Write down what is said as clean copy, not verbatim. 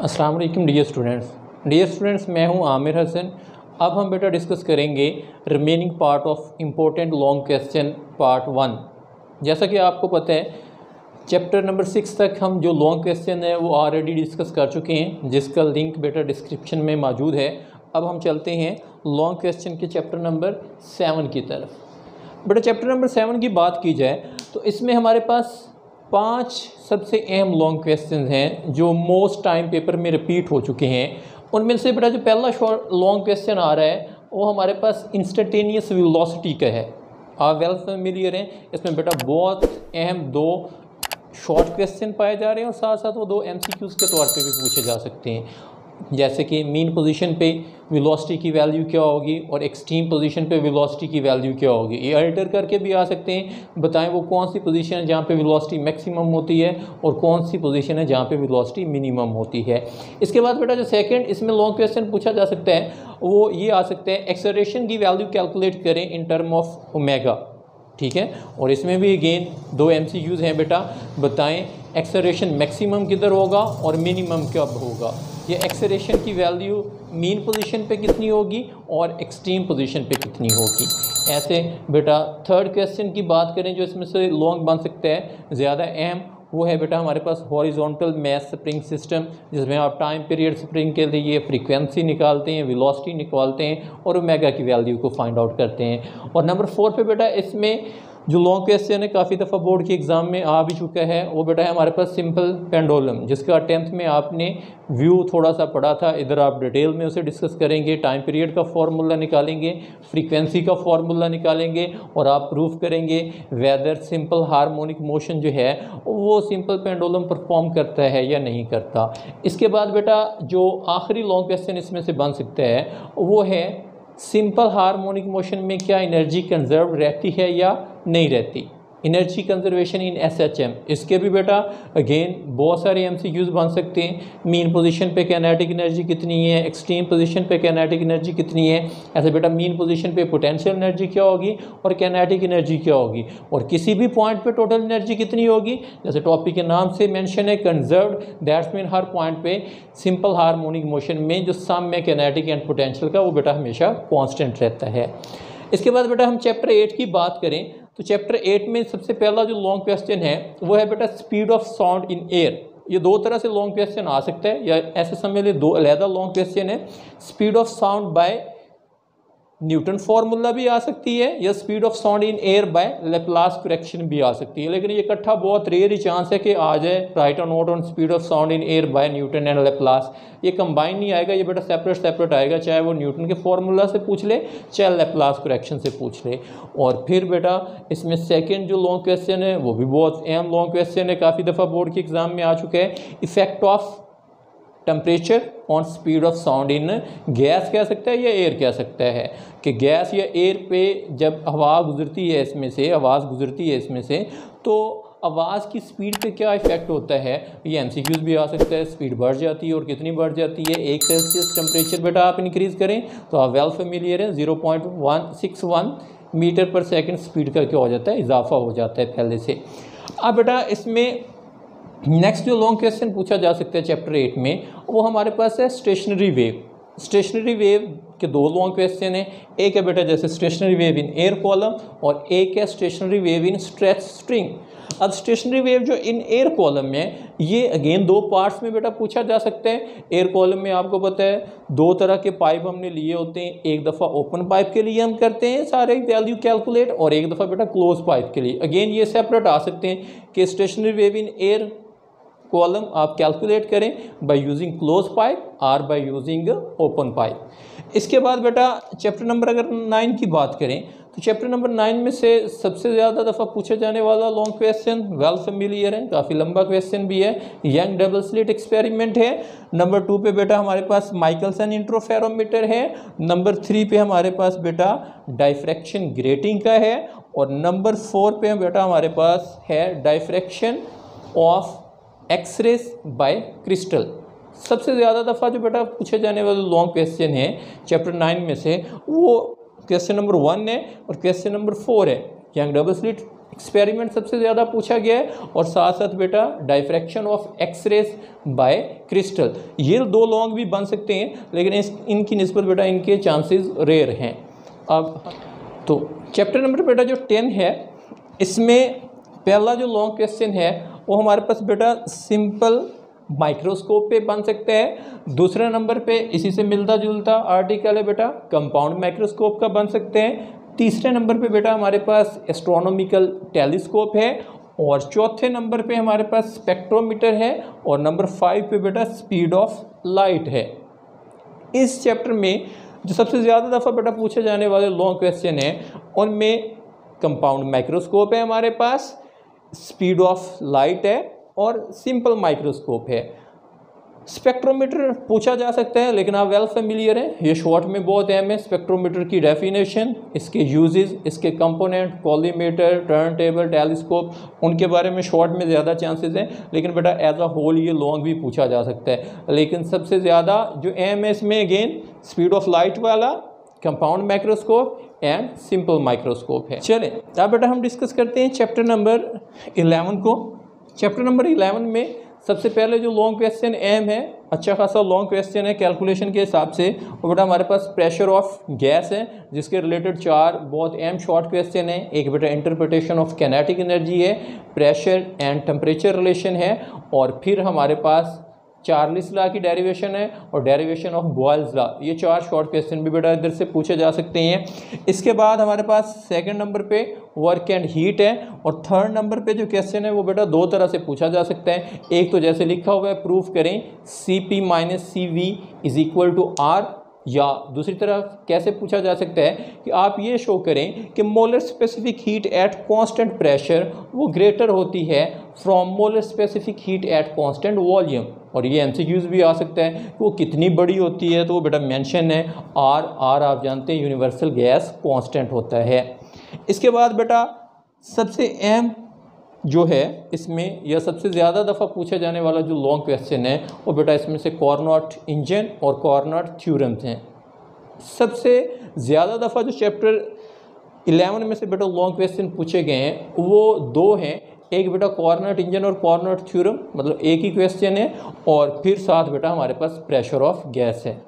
अस्सलाम वालेकुम dear students मैं हूं आमिर हसन। अब हम बेटा डिस्कस करेंगे remaining part of important long question part 1। जैसा कि आपको पता है चैप्टर नंबर 6 तक हम जो लॉन्ग क्वेश्चन है वो ऑलरेडी डिस्कस कर चुके हैं, जिसका लिंक बेटा डिस्क्रिप्शन में मौजूद है। अब हम चलते हैं लॉन्ग क्वेश्चन के चैप्टर नंबर 7 की तरफ। बेटा चैप्टर नंबर 7 की बात की जाए तो इसमें हमारे पास 5 सबसे अहम लॉन्ग क्वेश्चन हैं जो मोस्ट टाइम पेपर में रिपीट हो चुके हैं। उनमें से बेटा जो पहला लॉन्ग क्वेश्चन आ रहा है वो हमारे पास इंस्टेंटेनियस वेलोसिटी का है। आप वेल फेमिलियर हैं, इसमें बेटा बहुत अहम 2 शॉर्ट क्वेश्चन पाए जा रहे हैं और साथ साथ वो 2 MCQs के तौर पे भी पूछे जा सकते हैं, जैसे कि मीन पोजीशन पे वेलोसिटी की वैल्यू क्या होगी और एक्सट्रीम पोजीशन पे वेलोसिटी की वैल्यू क्या होगी। ये अल्टर करके भी आ सकते हैं, बताएं वो कौन सी पोजीशन है जहाँ पे वेलोसिटी मैक्सिमम होती है और कौन सी पोजीशन है जहाँ पे वेलोसिटी मिनिमम होती है। इसके बाद बेटा जो सेकंड इसमें लॉन्ग क्वेश्चन पूछा जा सकता है वो ये आ सकता है एक्सेलरेशन की वैल्यू कैलकुलेट करें इन टर्म ऑफ ओमेगा, ठीक है। और इसमें भी अगेन 2 MCQs हैं बेटा, बताएं एक्सेलरेशन मैक्सिमम किधर होगा और मिनिमम कब होगा। ये एक्सेलरेशन की वैल्यू मीन पोजीशन पे कितनी होगी और एक्सट्रीम पोजीशन पे कितनी होगी। ऐसे बेटा थर्ड क्वेश्चन की बात करें जो इसमें से लॉन्ग बन सकता है ज़्यादा अहम, वो है बेटा हमारे पास हॉरिजॉन्टल मास स्प्रिंग सिस्टम, जिसमें आप टाइम पीरियड स्प्रिंग के लिए फ्रीक्वेंसी निकालते हैं, वेलोसिटी निकालते हैं और ओमेगा की वैल्यू को फाइंड आउट करते हैं। और नंबर 4 पे बेटा इसमें जो लॉन्ग क्वेश्चन है काफ़ी दफ़ा बोर्ड के एग्ज़ाम में आ भी चुका है, वो बेटा है हमारे पास सिंपल पेंडुलम, जिसका 10th में आपने व्यू थोड़ा सा पढ़ा था। इधर आप डिटेल में उसे डिस्कस करेंगे, टाइम पीरियड का फार्मूला निकालेंगे, फ्रीक्वेंसी का फार्मूला निकालेंगे और आप प्रूफ करेंगे वेदर सिंपल हार्मोनिक मोशन जो है वो सिंपल पेंडुलम परफॉर्म करता है या नहीं करता। इसके बाद बेटा जो आखिरी लॉन्ग क्वेश्चन इसमें से बन सकता है वो है सिंपल हार्मोनिक मोशन में क्या एनर्जी कंजर्व रहती है या नहीं रहती, एनर्जी कंजर्वेशन इन SHM। इसके भी बेटा अगेन बहुत सारे MCQs बन सकते हैं। मीन पोजीशन पे काइनेटिक एनर्जी कितनी है, एक्सट्रीम पोजीशन पे काइनेटिक एनर्जी कितनी है। ऐसे बेटा मीन पोजीशन पे पोटेंशियल एनर्जी क्या होगी और काइनेटिक एनर्जी क्या होगी, और किसी भी पॉइंट पे टोटल एनर्जी कितनी होगी। जैसे टॉपिक के नाम से मेंशन है conserved, that's mean her point पे सिंपल हार्मोनिक मोशन में जो सम में काइनेटिक एंड पोटेंशियल का वो बेटा हमेशा कॉन्स्टेंट रहता है। इसके बाद बेटा हम चैप्टर 8 की बात करें तो चैप्टर 8 में सबसे पहला जो लॉन्ग क्वेश्चन है वो है बेटा speed of sound in air. ये 2 तरह से लॉन्ग क्वेश्चन आ सकता है, या ऐसे समझ लिए 2 अलग लॉन्ग क्वेश्चन है। Speed of sound bye Newton formula भी आ सकती है या speed of sound in air by Laplace correction भी आ सकती है, लेकिन ये इकट्ठा बहुत रेयर ही चांस है कि आ जाए राइट और note on speed of sound in air by Newton and Laplace. ये कंबाइन नहीं आएगा, ये बेटा सेपरेट आएगा, चाहे वो न्यूटन के फार्मूला से पूछ ले चाहे लेप्लास करेक्शन से पूछ ले। और फिर बेटा इसमें सेकेंड जो लॉन्ग क्वेश्चन है वो भी बहुत अहम लॉन्ग क्वेश्चन है, काफ़ी दफ़ा बोर्ड के एग्जाम में आ चुका है। Effect of temperature on speed of sound in gas कह सकता है या एयर कह सकता है कि गैस या एयर पे जब हवा गुजरती है इसमें से, आवाज़ गुजरती है इसमें से, तो आवाज़ की स्पीड पे क्या इफेक्ट होता है। ये MCQs भी आ सकता है, स्पीड बढ़ जाती है और कितनी बढ़ जाती है। 1 सेल्सियस टेम्परेचर बेटा आप इंक्रीज़ करें तो आप वेल फेमिलियर हैं, 0.161 मीटर पर सेकेंड स्पीड का क्या हो जाता है, इजाफा हो जाता है पहले से। अब बेटा इसमें नेक्स्ट जो लॉन्ग क्वेश्चन पूछा जा सकता है चैप्टर 8 में वो हमारे पास है स्टेशनरी वेव। स्टेशनरी वेव के 2 लॉन्ग क्वेश्चन हैं, एक है बेटा जैसे stationary wave in air column और एक है stationary wave in stretch string. अब स्टेशनरी वेव जो इन एयर कॉलम में ये अगेन 2 पार्ट्स में बेटा पूछा जा सकता है। एयर कॉलम में आपको पता है 2 तरह के पाइप हमने लिए होते हैं, एक दफ़ा ओपन पाइप के लिए हम करते हैं सारे वैल्यू कैलकुलेट और एक दफ़ा बेटा क्लोज पाइप के लिए। अगेन ये सेपरेट आ सकते हैं कि stationary wave in air column आप कैलकुलेट करें बाय यूजिंग क्लोज पाइप और बाय यूजिंग ओपन पाइप। इसके बाद बेटा चैप्टर नंबर अगर 9 की बात करें तो चैप्टर नंबर 9 में से सबसे ज़्यादा दफ़ा पूछा जाने वाला लॉन्ग क्वेश्चन वेल फेमिलियर है, काफ़ी लंबा क्वेश्चन भी है, यंग डबल स्लिट एक्सपेरिमेंट है। नंबर 2 पे बेटा हमारे पास माइकलसन इंट्रोफेरोमीटर है। नंबर 3 पे हमारे पास बेटा डाइफ्रैक्शन ग्रेटिंग का है और नंबर 4 पे बेटा हमारे पास है diffraction of X rays by crystal. सबसे ज़्यादा दफ़ा जो बेटा पूछे जाने वाले लॉन्ग क्वेश्चन है चैप्टर 9 में से वो क्वेश्चन नंबर 1 है और क्वेश्चन नंबर 4 है, यंग डबल स्लिट एक्सपेरिमेंट सबसे ज़्यादा पूछा गया है, और साथ साथ बेटा diffraction of X rays by crystal, ये दो लॉन्ग भी बन सकते हैं, लेकिन इनकी निस्बत बेटा इनके चांसेस रेयर हैं। अब तो चैप्टर नंबर बेटा जो 10 है, इसमें पहला जो लॉन्ग क्वेश्चन है वो हमारे पास बेटा सिंपल माइक्रोस्कोप पे बन सकता है। दूसरे नंबर पे इसी से मिलता जुलता आर्टिकल है बेटा कंपाउंड माइक्रोस्कोप का बन सकते हैं। तीसरे नंबर पे बेटा हमारे पास एस्ट्रोनॉमिकल टेलीस्कोप है, और चौथे नंबर पे हमारे पास स्पेक्ट्रोमीटर है, और नंबर 5 पे बेटा स्पीड ऑफ लाइट है। इस चैप्टर में जो सबसे ज़्यादा दफ़ा बेटा पूछे जाने वाले लॉन्ग क्वेश्चन है उनमें कंपाउंड माइक्रोस्कोप है हमारे पास, स्पीड ऑफ लाइट है, और सिंपल माइक्रोस्कोप है। स्पेक्ट्रोमीटर पूछा जा सकता है, लेकिन आप वेल फेमिलियर हैं, ये शॉर्ट में बहुत अहम है। स्पेक्ट्रोमीटर की डेफिनेशन, इसके यूजेस, इसके component, collimator, turn table, telescope, उनके बारे में शॉर्ट में ज़्यादा चांसेस हैं, लेकिन बेटा एज अ होल ये लॉन्ग भी पूछा जा सकता है। लेकिन सबसे ज़्यादा जो अहम है इसमें अगेन स्पीड ऑफ लाइट वाला, compound microscope and simple microscope है। चलें अब बेटा हम डिस्कस करते हैं चैप्टर नंबर 11 को। चैप्टर नंबर 11 में सबसे पहले जो लॉन्ग क्वेश्चन एम है, अच्छा खासा लॉन्ग क्वेश्चन है कैलकुलेशन के हिसाब से, वो बेटा हमारे पास प्रेशर ऑफ गैस है, जिसके रिलेटेड 4 बहुत अहम शॉर्ट क्वेश्चन है। एक बेटा इंटरप्रिटेशन ऑफ काइनेटिक एनर्जी है, प्रेशर एंड टेम्परेचर रिलेशन है, और फिर हमारे पास चार्लिस लॉ की डेरिवेशन है, और डेरिवेशन ऑफ बॉयल्स लॉ। ये 4 शॉर्ट क्वेश्चन भी बेटा इधर से पूछे जा सकते हैं। इसके बाद हमारे पास सेकंड नंबर पे वर्क एंड हीट है, और थर्ड नंबर पे जो क्वेश्चन है वो बेटा 2 तरह से पूछा जा सकता है। एक तो जैसे लिखा हुआ है प्रूफ करें Cp - Cv is equal to R, या दूसरी तरफ कैसे पूछा जा सकता है कि आप ये शो करें कि molar specific heat at constant pressure वो ग्रेटर होती है from molar specific heat at constant volume. और ये एमसीक्यूज भी आ सकता है कि वो कितनी बड़ी होती है, तो वो बेटा मेंशन है R आप जानते हैं यूनिवर्सल गैस कांस्टेंट होता है। इसके बाद बेटा सबसे अहम जो है इसमें, या सबसे ज़्यादा दफ़ा पूछा जाने वाला जो लॉन्ग क्वेश्चन है वो बेटा इसमें से कॉर्नोट इंजन और कॉर्नोट थ्योरम्स हैं। सबसे ज़्यादा दफ़ा जो चैप्टर 11 में से बेटा लॉन्ग क्वेश्चन पूछे गए हैं वो 2 हैं। एक बेटा कॉर्नोट इंजन और कॉर्नोट थ्योरम, मतलब एक ही क्वेश्चन है, और फिर साथ बेटा हमारे पास प्रेशर ऑफ गैस है।